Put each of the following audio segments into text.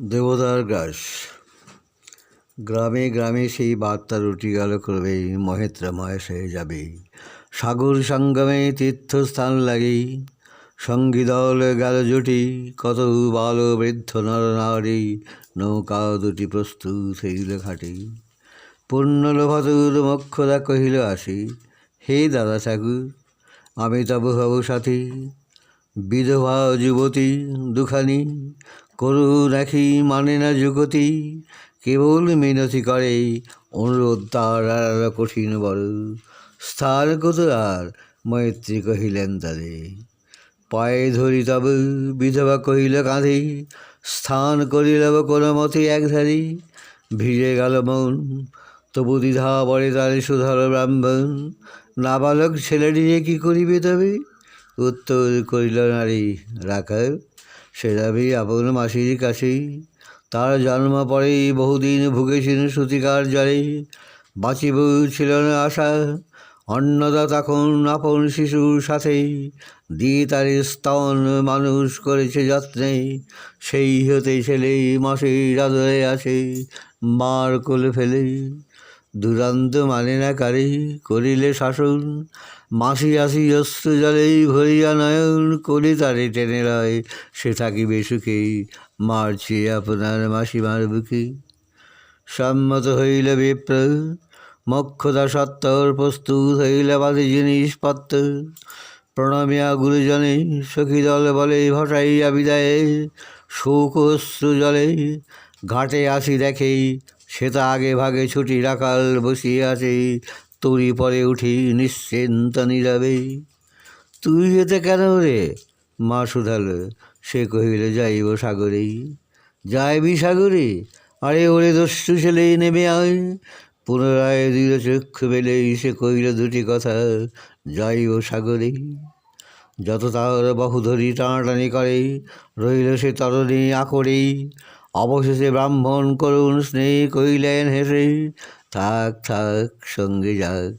দেবতার গ্রাস। গ্রামে গ্রামে সেই বার্তা রুটি গেল ক্রমে, মহেত্রাময় সে যাবে সাগর সঙ্গমে তীর্থস্থান লাগেই। সঙ্গী দল গেল জুটি, কত বাল বৃদ্ধ নর নারী, নৌকা দুটি প্রস্তুত হইল ঘাটে। পুণ্যলোভাতুর মোক্ষদা কহিল আসি, হে দাদা ঠাকুর আমি তব হব সাথী। বিধবা যুবতী দুখানি, করু রাখি মানে না যুগতি, কেবল মিনতি করে অনুরোধ তার আর কঠিন বড়। স্থান কত আর মৈত্রী কহিলেন তারে, পায়ে ধরি তব বিধবা কহিল কাঁধে, স্থান করিল কোনো মতে একধারি। ভিজে গেল মন তবু দ্বিধা বলে তারে সুধর ব্রাহ্মণ, নাবালক ছেলেটিকে কি করিবে তবে। উত্তর করিল নারী, রাখাল সে যাবি আপন মাসির কাছে। তার জন্ম পরেই বহুদিন ভুগেছেন সূতিকার জ্বরে, বাঁচিব ছিল না আশা। অন্নদা তখন আপন শিশুর সাথে, দিয়ে তার স্তন মানুষ করেছে যত্নে। সেই হতে ছেলে মাসির আদরে আছে, মার কোলে ফেলে। দুরান্ত মানে না কারে করিলে শাসন, মাসি আসি অস্ত্র জলেই ভরিয়া নয়ন। করি তারে টেনে লয় সে থাকিবে সুখে, মারছে আপনার মাসিমার বুকে। সম্মত হইল বিপ্র মোক্ষদা সত্তর, প্রস্তুত হইল বাদে জিনিসপত্র। প্রণমিয়া গুরুজনে সখী দল বলে ভাসাইয়া বিদায়ে, শোক অশ্রু জলে ঘাটে আসি দেখে, সেটা আগে ভাগে ছুটি রাখাল বসিয়ে আছে। তরি পরে উঠি নিশ্চিন্ত নীরবে। তুই যেতে কেন রে মা শুধাল, সে কহিল যাইব সাগরে। যাইবি সাগরে, আরে ওরে দস্যু ছেলে নেমে আয়। পুনরায় দিল চক্ষু বেলে সে কহিল দুটি কথা, যাইব সাগরে। যত তার বাহু ধরি টানাটানি করে, রইল সে তরণী আকরে। অবশেষে ব্রাহ্মণ করুণ স্নেহ কহিলেন হেসে, থাক থাক সঙ্গে যাক।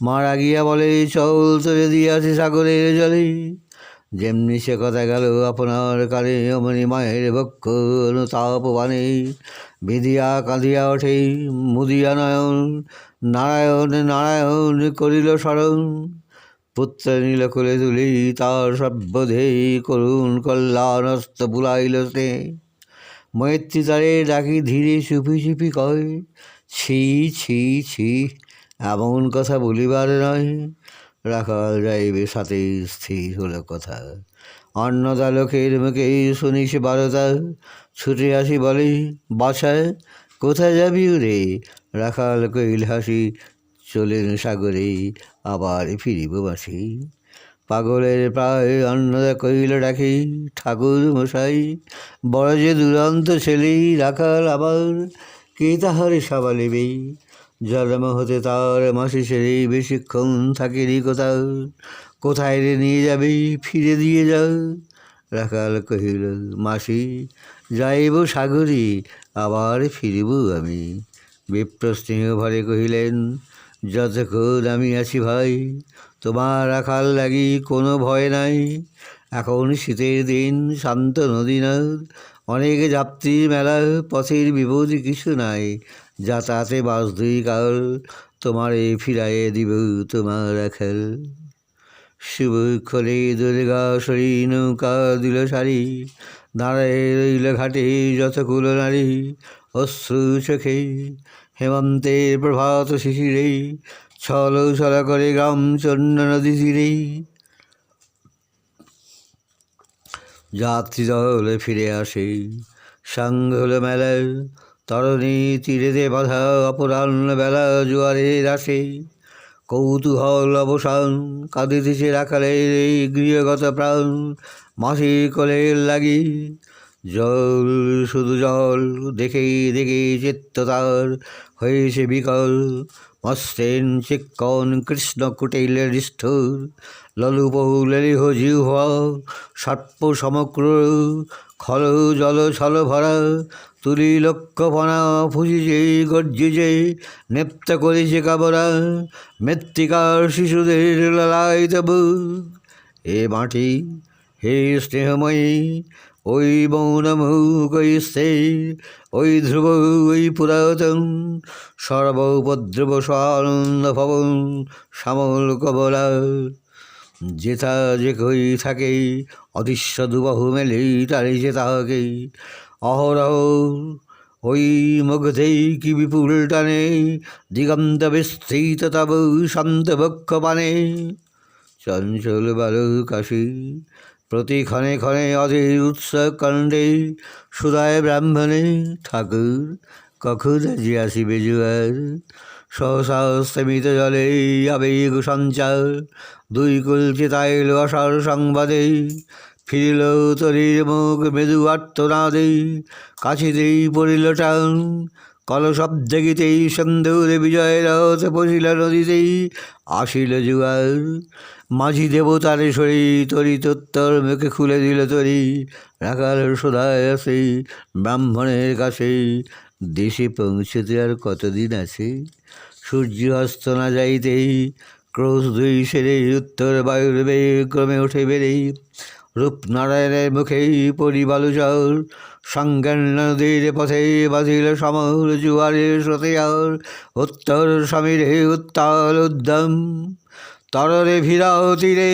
মারা গিয়া বলে চল তোরে দিয়াছে সাগরের জলে। যেমনি সে কথা গেল আপনার কানে, অমনি মায়ের বক্ষ অনুতাপ বানে। বিধিয়া কাঁদিয়া ওঠে মুদিয়া নয়ন, নারায়ণ নারায়ণ করিল স্মরণ। পুত্র নীল কোলে তুলি তার সভ্যধে, করুণ কল্যাণস্ত বুলাইল স্নেহ। মৈত্রী তারে ডাকি ধীরে চুপি চুপি কয়, ছি ছি ছি এমন কথা বলিবার নয়। রাখাল যাইবে সাথে স্থির হলো কথা, অন্নদা লোকের মুখে শুনিস বারতা। ছুটে আসি বলে বাছায় কোথায় যাবি রে। রাখাল কইল হাসি, চলেন সাগরে আবার ফিরিব বাসি। পাগলের প্রায় অন্নদা কইল ডাকি, ঠাকুর মশাই বড় যে দুরন্ত ছেলে। রাখাল আবার কে তাহারে সাবালিবে, জন্ম হতে তার মাসি ছেড়ে বেশিক্ষণ থাকিনি কোথাও। কোথায় রে নিয়ে যাবে ফিরে দিয়ে যাও। রাখাল কহিল মাসি যাইব সাগরে আবার ফিরিব আমি। বিপ্র স্নেহ ভরে কহিলেন, যতক্ষণ আমি আছি ভাই তোমার রাখাল লাগি কোনো ভয় নাই। এখন শীতের দিন শান্ত নদী নদ, অনেক যাত্রী মেলা, পথের বিপদ কিছু নাই। যাতায়াতে বাস দুই কাল, তোমারে ফিরাইয়ে দিব তোমার রাখাল। শুভক্ষণে দুর্গা সরি নৌকা দিল সারি, দাঁড়ায় রইল ঘাটে যতকুল নারী। অশ্রু চোখে হেমন্তের প্রভাত শিশিরে, ছল ছল করে গ্রাম চন্ন নদী তীরে। যাত্রী দল ফিরে আসে, সাঙ্গ হলো মেলার, তরণী তীরেতে বাঁধা অপরাহ্ন বেলা জোয়ারের আসে। কৌতূহল অবসান কাঁদিতেছে রাখালের এই গৃহগত প্রাণ, মাসির কোলের লাগি। জল শুধু জল দেখেই দেখে চিত্ত তার হয়েছে বিকল। মসৃণ চিক্কণ কৃষ্ণ কুটিলের স্থূর, ললুপৌলেহ জিহ্বা সর্প সমগ্র। খল জল ছল ভরা তুলি লক্ষ্যপনা, ফুসিছে গর্জিছে নেপ্ত করেছে কাবরা। মৃত্তিকার শিশুদের লালায়িত বুক, এ মাটি হে স্নেহময়ী ওই মৌনমুখ ওই স্থির ওই ধ্রুব ওই পুরাতন সর্বোপদ্রব স্বানন্দ ভবন শ্যামল কবলা যেথা যে কই থাকে অদৃশ্য দুবাহু মেলে তারে যে তাহাকে অহরহ ওই মুগ্ধেই কি বিপুল টানে দিগন্ত বিস্তৃত তব শান্ত বক্ষ পানে চঞ্চল বালুকাশী প্রতি ক্ষণে ক্ষণে অধীর উৎসব কাণ্ডে সুদায় ব্রাহ্মণে ঠাকুর কখন যে আসিবে জুয়ার সহসা স্থমিত জলে আবেগ সঞ্চার দুই কুল চেতাইল আশার সংবাদে ফিরিল তরির মুখ মৃদু আর্তনাদে কাছিতেই পড়িল টান কলশব্দে গীতেই সন্ধুর বিজয় রথ পশিল নদীতেই আসিল জুয়ার মাঝি দেবতার সরি তরিতোত্তর মুখে খুলে দিল তরি রাখাল সদায় আছে ব্রাহ্মণের কাছে দেশে পৌঁছতে আর কতদিন আছে সূর্য অস্ত না যাইতেই ক্রোশ দুই সেরে উত্তর বায়ুর বেগ ক্রমে উঠে বেড়ে রূপনারায়ণের মুখেই পরিবালুচর সঙ্গেন নদীর পথে বাঁধিল সমর জুয়ারের স্রোতে আর উত্তর সমীরে উত্তাল উদ্যম তররে ভিড়াও তীরে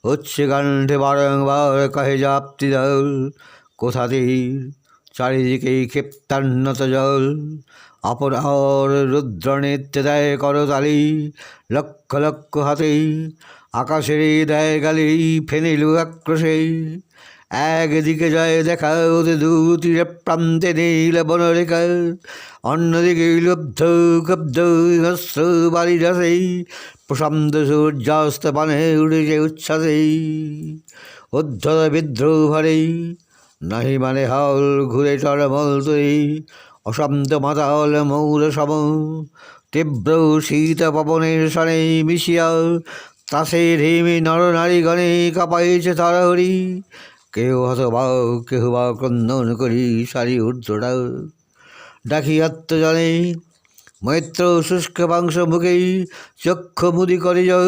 হচ্ছে কণ্ঠে বারংবার কহে যাপ্তি দল কোথাতেই চারিদিকেই ক্ষিপ্তান্নত জল অপরাহর রুদ্রনেত্রে দেয় করতালি লক্ষ লক্ষ হাতেই আকাশের দেয় গালি ফেনিলু আক্রোশে একদিকে যায় দেখা ওতে দুতীরে প্রান্তে নীল বনরেখা অন্যদিকে লব্ধ ক্ষব্ধ হস্র বাড়ি যাসেই প্রশান্ত সূর্যাস্ত পানে উঠেছে উচ্ছ্বাসেই উদ্ধত বিদ্রোহ ভারেই নাহি মানে হল ঘুরে টরমল তৈরি অশান্ত মাতাল মৌর সম তীব্র শীত পবনের সনে মিশিয়া তাসে রেমে নরনারীগণে কাঁপাইছে তারাহরি কেউ হতবাক কেহ বা ক্রন্দন করি সারি ঊর্ধ্বটা ডাকি আত্মজনে মৈত্র শুষ্ক মাংস মুখেই চক্ষু মুদি করে যাও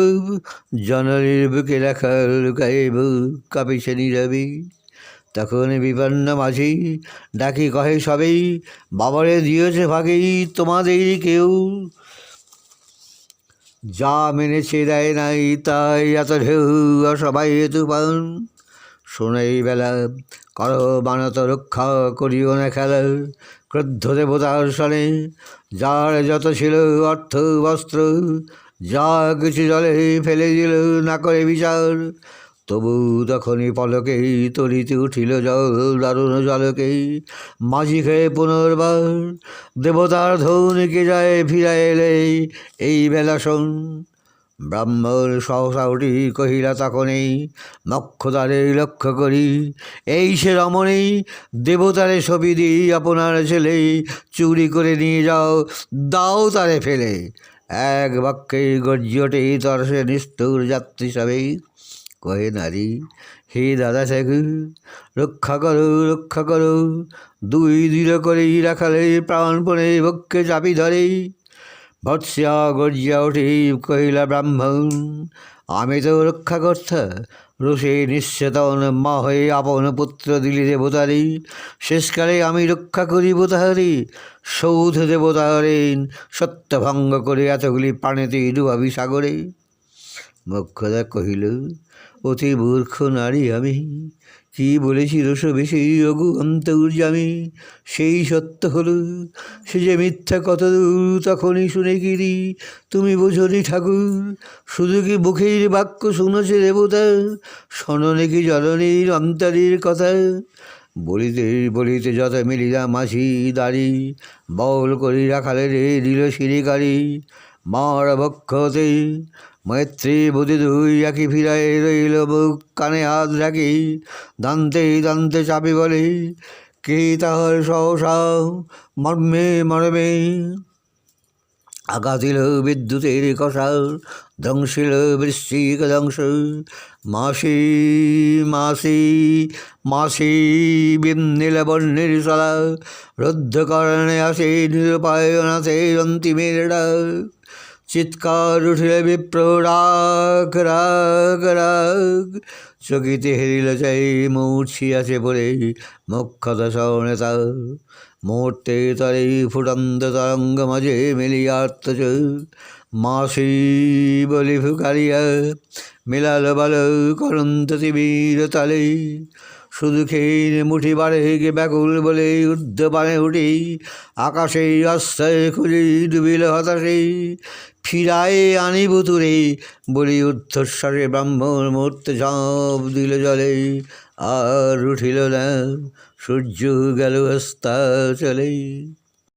জননীর বুকে লেখা লুকায়ে বুক কাঁপিছে নীরবে তখন বিপন্ন মাঝি ডাকি কহে সবেই বাবারে দিয়েছে ভাগেই তোমাদের কেউ যা মেনেছে দেয় নাই তাই এত ঢেউ সবাই তুফান শোনাই বেলা কর বানত রক্ষা করিও না খেলা ক্রুদ্ধ দেবতার সনে যার যত ছিল অর্থ বস্ত্র যা কিছু জলে ফেলে দিল না করে বিচার তবু তখনই পলকেই তরিতে উঠিল জল দারুণ জলকেই মাঝি খেয়ে পুনর্বার দেবতার ধৌনিকে যায় ফিরা এলে এই বেলা শোন ব্রাহ্মণ সহসা উঠি কহিলা তখনই নক্ষতারে লক্ষ্য করি এই সে রমণী দেবতারে ছবি দিই আপনার ছেলে চুরি করে নিয়ে যাও দাও তারে ফেলে এক বাক্যে গর্জি ওঠে তরসে নিষ্ঠুর যাত্রী সবেই কহে নারী হে দাদা ঠাকুর রক্ষা করো দুই দৃঢ় করেই রাখালে প্রাণপণে বক্ষে চাপি ধরে ভৎস্যা গর্জিয়া উঠে কহিলা ব্রাহ্মণ আমি তো রক্ষাকর্তা রোষে নিশ্চেতন মা হয়ে আপন পুত্র দিলি দেবতারে শেষকালে আমি রক্ষা করিব তাহারে সৌধ দেবতারে সত্যভঙ্গ করে এতগুলি প্রাণেতে ডুবাবি সাগরে মোক্ষদা কহিল অতি মূর্খ নারী আমি কি বলেছি রোষ বেশি রঘু অন্তর্যামী সেই সত্য হলো সে যে মিথ্যা কত দূর তখনই শুনে গিরি তুমি বোঝনি ঠাকুর শুধু কি মুখের বাক্য শুনেছে দেবতা শোনে কি জননীর অন্তরের কথা বলিতে বলিতে যত মিলিলা মাঝি দাড়ি বল করি রাখালে রে দিল শিরিকারি মার বক্ষতে মৈত্রী বুধি দুই একই ফিরায় রইল বুক কানে হাত রাখি দান্তে দান্তে চাপি বলে কে তাহার সহসা মর্মে মর্মে আঘাতিল বিদ্যুতের কষা ধ্বংসিল বৃশ্চিক ধ্বংস মাসি মাসি মাসি বিন্নীল বর্ণের সলা রুদ্ধকরণে আসে নিরুপায়নাথে অন্তিমের ডাক চিৎকার উঠিলে বিপ্র রাগ রাগ রাগ, চকিতে হেরিল যাই মূর্ছিয়াছে পড়ে মুখ্যত সনেতা। মুহূর্তে তারে ফুটন্ত তরঙ্গ মাঝে মেলিয়াত্মজ, মাসি বলি ফুকারিয়া মিলাল বল করন্ত তিমির তালে। সুদুখের মুঠি বাড়ে গে ব্যাকুল বলে উদ্যপানে উঠি, আকাশে আশ্রয় খুঁজি ডুবিল হতাশে। ফিরায়ে আনিব তুরে বলি ঊর্ধ্বশ্বাসে ব্রাহ্মণ মূর্তে ঝাঁপ দিল জলে। আর উঠিল না, সূর্য গেল অস্তা চলে।